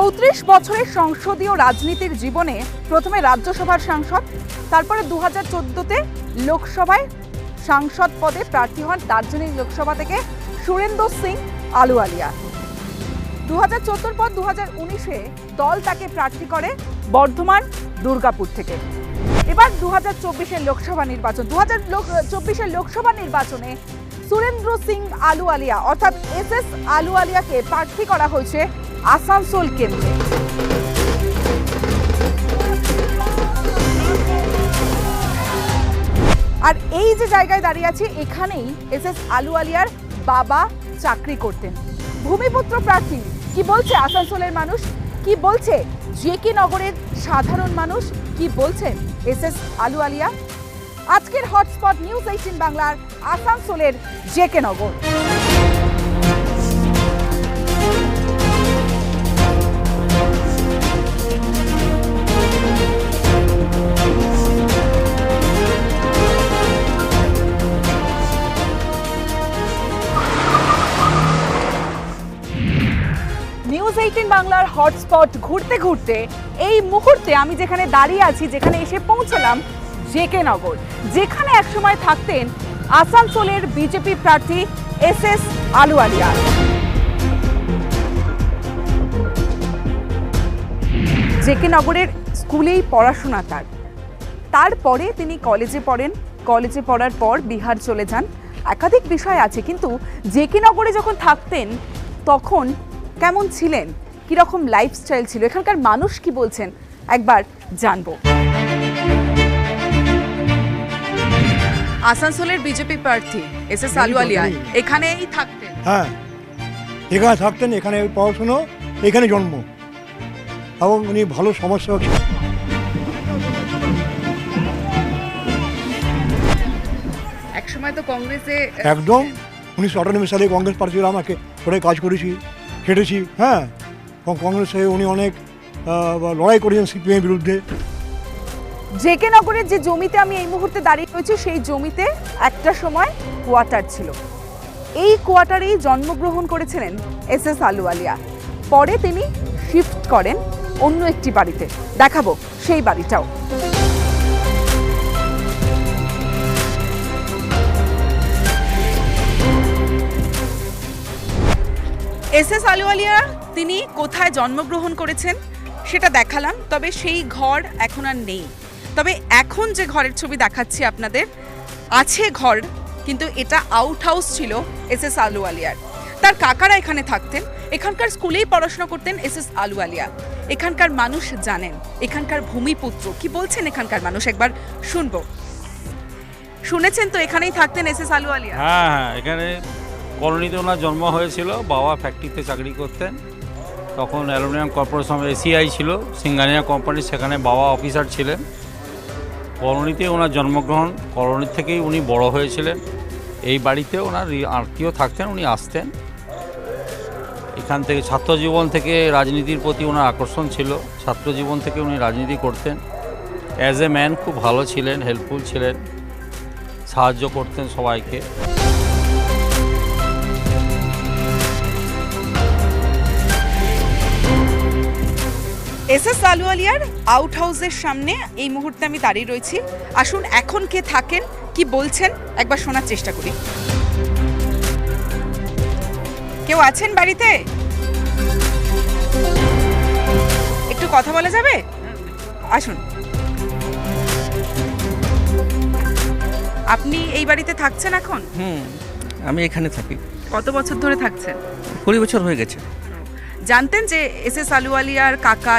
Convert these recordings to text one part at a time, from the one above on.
34 বছরের সংসদীয় রাজনীতির জীবনে প্রথমে রাজ্যসভার সাংসদ, তারপরে 2014তে লোকসভায় সাংসদ পদে প্রার্থী হন দার্জিলিং লোকসভা থেকে সুরেন্দ্র সিং আলুওয়ালিয়া। 2014 পর 2019-এ দল তাকে প্রার্থী করে বর্ধমান দুর্গাপুর থেকে। এবার 2024-এর লোকসভা নির্বাচন, 2024-এর লোকসভা নির্বাচনে সুরেন্দ্র সিং আলুওয়ালিয়া অর্থাৎ এসএস আলুওয়ালিয়াকে প্রার্থী করা হয়েছে আসানসোল কেন্দ্রে। আর এই যে জায়গায় দাঁড়িয়ে আছি, এখানেই এসএস আলুওয়ালিয়ার বাবা চাকরি করতেন। ভূমিপুত্র প্রার্থী। কি বলছে আসানসোলের মানুষ, কি বলছে জেকে নগরের সাধারণ মানুষ, কি বলছেন এসএস আলুওয়ালিয়া? আজকের হটস্পট নিউজ 18 বাংলার আসানসোলের জেকে নগর। নিউজ 18 বাংলার হটস্পট ঘুরতে ঘুরতে এই মুহূর্তে আমি যেখানে দাঁড়িয়ে আছি, যেখানে এসে পৌঁছলাম জেকে নগর, যেখানে একসময় থাকতেন আসানসোলের বিজেপি প্রার্থী এসএস আলুওয়ালিয়া। জেকে নগরের স্কুলেই পড়াশোনা তারপরে তিনি কলেজে পড়েন। কলেজে পড়ার পর বিহার চলে যান। একাধিক বিষয় আছে, কিন্তু জেকে নগরে যখন থাকতেন তখন কেমন ছিলেন, কিরকম লাইফস্টাইল ছিল, এখানকার মানুষ কি বলছেন একবার জানবো। আসানসোলের বিজেপি প্রার্থী এসএস আলুওয়ালিয়া এখানেই থাকতেন? হ্যাঁ, এখানে থাকতেন, এখানে পড়াশুনো, এখানে জন্ম, এবং উনি ভালো সমাজসেবক ছিলেন। একসময় তো কংগ্রেসে একদম 1998 সালে কংগ্রেস পার্টি ছিল, আমাকে করে কাজ করেছি, খেটেছি। হ্যাঁ, কংগ্রেসে উনি অনেক লড়াই করেছেন সিপিএম বিরুদ্ধে। জেকে নগরের যে জমিতে আমি এই মুহূর্তে দাঁড়িয়ে রয়েছি, সেই জমিতে একটা সময় কোয়ার্টার ছিল। এই কোয়ার্টারেই জন্মগ্রহণ করেছিলেন এসএস আলুওয়ালিয়া। পরে তিনি শিফট করেন অন্য একটি বাড়িতে, দেখাবো সেই বাড়িটাও। এসএস আলুওয়ালিয়া তিনি কোথায় জন্মগ্রহণ করেছেন সেটা দেখালাম, তবে সেই ঘর এখন আর নেই। তবে এখন যে ঘরের ছবি দেখাচ্ছি আপনাদের, আছে ঘর, কিন্তু এটা আউট হাউস ছিল এসএস আলুওয়ালিয়ার। তার কাকারা এখানে থাকতেন, এখানকার স্কুলেই পড়াশোনা করতেন এসএস আলুওয়ালিয়া। এখানকার মানুষ জানেন, এখানকার ভূমিপুত্র কি বলছেন এখানকার মানুষ একবার শুনবো। শুনেছেন তো এখানেই থাকতেন এসএস আলুওয়ালিয়া? হ্যাঁ, এখানে কলোনিতে ওনার জন্ম হয়েছিল। বাবা ফ্যাক্টরিতে চাকরি করতেন, তখন অ্যালুমিনিয়াম কর্পোরেশন এসিআই ছিল সিঙ্গানিয়া কোম্পানি, সেখানে বাবা অফিসার ছিলেন। কলোনিতে ওনার জন্মগ্রহণ, কলোনি থেকেই উনি বড় হয়েছিলেন। এই বাড়িতে ওনার আত্মীয় থাকতেন, উনি আসতেন। এখান থেকে ছাত্রজীবন থেকে রাজনীতির প্রতি ওনার আকর্ষণ ছিল, ছাত্রজীবন থেকে উনি রাজনীতি করতেন। অ্যাজ এ ম্যান খুব ভালো ছিলেন, হেল্পফুল ছিলেন, সাহায্য করতেন সবাইকে। এসএস আলুওয়ালিয়ার আউট হাউসের সামনে এই মুহূর্তে আমি দাঁড়িয়ে রয়েছি। আসুন এখন কে থাকেন, কি বলছেন একবার শোনার চেষ্টা করি। কেউ আছেন বাড়িতে? একটু কথা বলা যাবে? আসুন। আপনি এই বাড়িতে থাকছেন এখন? আমি এখানে থাকি। কত বছর ধরে থাকছেন? 20 বছর হয়ে গেছে। জানতেন যে এসএস আলুওয়ালিয়ার কাকা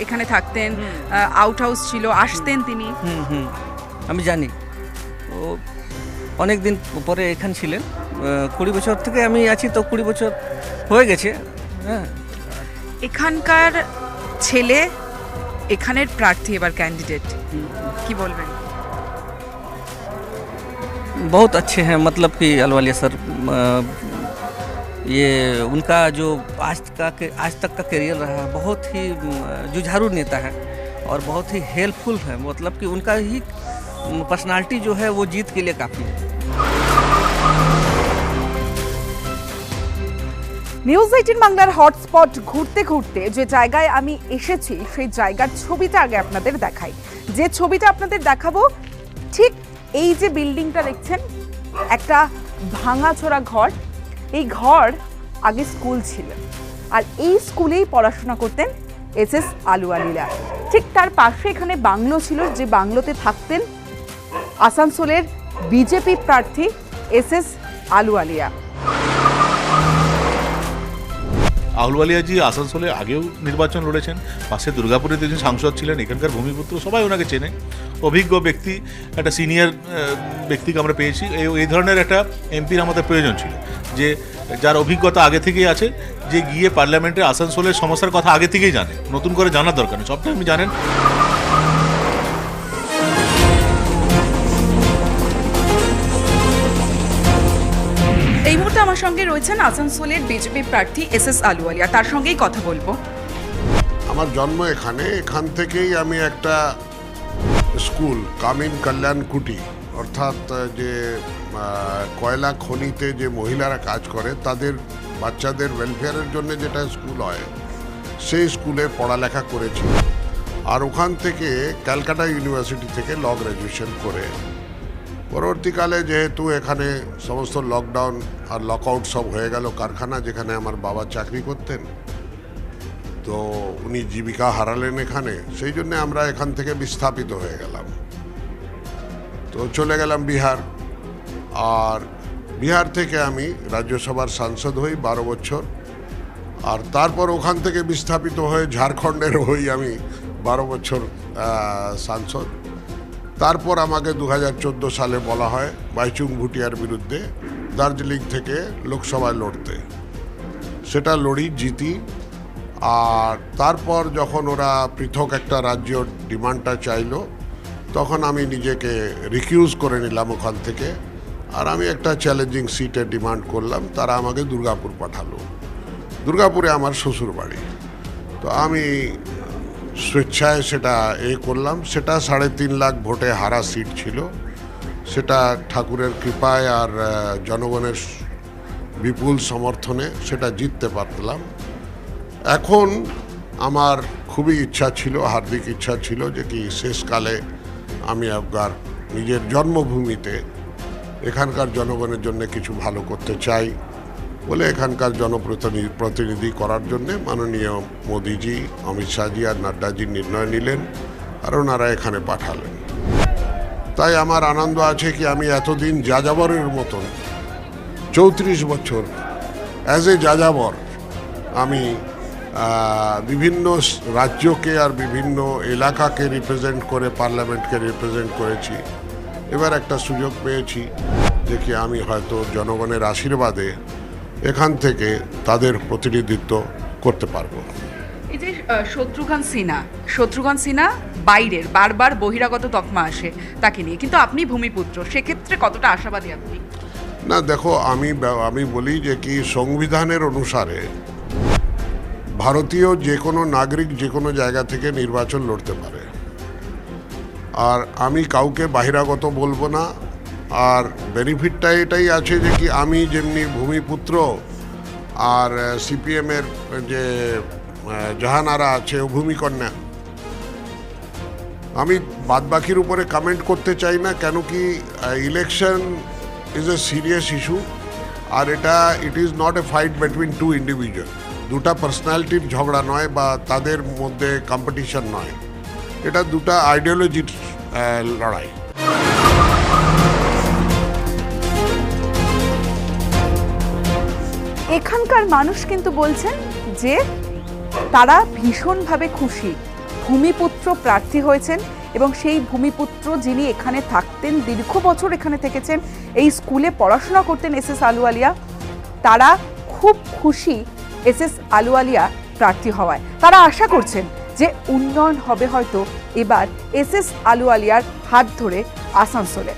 এখানে থাকতেন, আউট হাউস ছিল, আসতেন তিনি? আমি জানি। ও অনেক দিন পরে এখানে ছিলেন। 20 বছর থেকে আমি আছি, তো 20 বছর হয়ে গেছে। হ্যাঁ, এখানকার ছেলে এখানের প্রার্থী, এবার ক্যান্ডিডেট, কি বলবেন? बहुत अच्छे हैं, मतलब कि आलूवालिया सर। ये उनका जो आज तक का करियर रहा है, बहुत ही जुझारू नेता है और बहुत ही हेल्पफुल है। मतलब कि उनका ही पर्सनालिटी जो है वो जीत के लिए काफ़ी है। নিউজ 18 বাংলার হটস্পট ঘুরতে ঘুরতে যে জায়গায় আমি এসেছি সেই জায়গার ছবিটা আগে আপনাদের দেখাই। যে ছবিটা আপনাদের দেখাবো, ঠিক এই যে বিল্ডিংটা দেখছেন, একটা ভাঙাচোরা ঘর। এই ঘর আগে স্কুল ছিল, আর এই স্কুলেই পড়াশোনা করতেন এসএস আলুওয়ালিয়া। ঠিক তার পাশে এখানে বাংলো ছিল, যে বাংলোতে থাকতেন আসানসোলের বিজেপি প্রার্থী এসএস আলুওয়ালিয়া। আহলুওয়ালিয়া জি আসানসোলে আগেও নির্বাচন লড়েছেন, পাশে দুর্গাপুরে তিনি সাংসদ ছিলেন, এখানকার ভূমিপুত্র, সবাই ওনাকে চেনে, অভিজ্ঞ ব্যক্তি, একটা সিনিয়র ব্যক্তিকে আমরা পেয়েছি। এই ধরনের একটা এমপির আমাদের প্রয়োজন ছিল, যে যার অভিজ্ঞতা আগে থেকেই আছে, যে গিয়ে পার্লামেন্টে আসানসোলের সমস্যার কথা আগে থেকেই জানে, নতুন করে জানার দরকার নেই, সবটাই আপনি জানেন। এই মুহূর্তে আমার সঙ্গে রয়েছেন আসানসোলের বিজেপি প্রার্থী এসএস আলুওয়ালিয়া, তার সঙ্গেই কথা বলবো। আমার জন্ম এখানে, এখান থেকেই আমি একটা স্কুল কামিন কল্যাণ কুটি, অর্থাৎ যে কয়লা খনিতে যে মহিলারা কাজ করে তাদের বাচ্চাদের ওয়েলফেয়ারের জন্য যেটা স্কুল হয়, সেই স্কুলে পড়ালেখা করেছি। আর ওখান থেকে ক্যালকাটা ইউনিভার্সিটি থেকে ল গ্র্যাজুয়েশন করে পরবর্তীকালে যেহেতু এখানে সমস্ত লকডাউন আর লকআউট সব হয়ে গেল, কারখানা যেখানে আমার বাবা চাকরি করতেন, তো উনি জীবিকা হারালেন এখানে, সেই জন্য আমরা এখান থেকে বিস্থাপিত হয়ে গেলাম। তো চলে গেলাম বিহার, আর বিহার থেকে আমি রাজ্যসভার সাংসদ হই 12 বছর, আর তারপর ওখান থেকে বিস্থাপিত হয়ে ঝাড়খণ্ডের হই আমি 12 বছর সাংসদ। তারপর আমাকে 2014 সালে বলা হয় বাইচুং ভুটিয়ার বিরুদ্ধে দার্জিলিং থেকে লোকসভায় লড়তে, সেটা লড়ি, জিতি। আর তারপর যখন ওরা পৃথক একটা রাজ্য ডিমান্ডটা চাইলো, তখন আমি নিজেকে রিকিউজ করে নিলাম ওখান থেকে, আর আমি একটা চ্যালেঞ্জিং সিটে ডিমান্ড করলাম। তারা আমাকে দুর্গাপুর পাঠালো, দুর্গাপুরে আমার শ্বশুর বাড়ি। তো আমি স্বেচ্ছায় সেটা করলাম। সেটা 3.5 লাখ ভোটে হারা সিট ছিল, সেটা ঠাকুরের কৃপায় আর জনগণের বিপুল সমর্থনে সেটা জিততে পারলাম। এখন আমার খুবই ইচ্ছা ছিল, হার্দিক ইচ্ছা ছিল, যে কি শেষকালে আমি একবার নিজের জন্মভূমিতে এখানকার জনগণের জন্য কিছু ভালো করতে চাই বলে এখানকার জনপ্রতিনিধি করার জন্য মাননীয় মোদিজি, অমিত শাহজি আর নাড্ডাজি নির্ণয় নিলেন, আর ওনারা এখানে পাঠালেন। তাই আমার আনন্দ আছে কি আমি এতদিন যাযাবরের মতন 34 বছর অ্যাজ এ যাযাবর আমি বিভিন্ন রাজ্যকে আর বিভিন্ন এলাকাকে রিপ্রেজেন্ট করে পার্লামেন্টকে রিপ্রেজেন্ট করেছি। এবার একটা সুযোগ পেয়েছি যে কি আমি হয়তো জনগণের আশীর্বাদে এখান থেকে তাদের প্রতিনিধিত্ব করতে পারবো। এই যে শত্রুঘ্ন সিনহা বাইরের, বারবার বহিরাগত তকমা আসে তাকে নিয়ে, কিন্তু আপনি ভূমিপুত্র, সেক্ষেত্রে কতটা আশাবাদী আপনি? না দেখো, আমি বলি যে কি সংবিধানের অনুসারে ভারতীয় যে কোনো নাগরিক যে কোনো জায়গা থেকে নির্বাচন লড়তে পারে, আর আমি কাউকে বহিরাগত বলবো না। আর বেনিফিটটা এটাই আছে যে কি আমি যেমনি ভূমিপুত্র, আর সিপিএমের যে জাহানারা আছে ও ভূমিকন্যা, আমি বাদবাকির উপরে কমেন্ট করতে চাই না, কেন কি election is a serious issue, আর এটা it is not a fight between two individual, দুটা পার্সোনালিটির ঝগড়া নয় বা তাদের মধ্যে কম্পিটিশন নয়, এটা দুটা আইডিওলজির লড়াই। এখানকার মানুষ কিন্তু বলছেন যে তারা ভীষণভাবে খুশি ভূমিপুত্র প্রার্থী হয়েছেন, এবং সেই ভূমিপুত্র যিনি এখানে থাকতেন, দীর্ঘ বছর এখানে থেকেছেন, এই স্কুলে পড়াশোনা করতেন এসএস আলুওয়ালিয়া, তারা খুব খুশি এসএস আলুওয়ালিয়া প্রার্থী হওয়ায়। তারা আশা করছেন যে উন্নয়ন হবে হয়তো এবার এসএস আলুওয়ালিয়ার হাত ধরে আসানসোলে।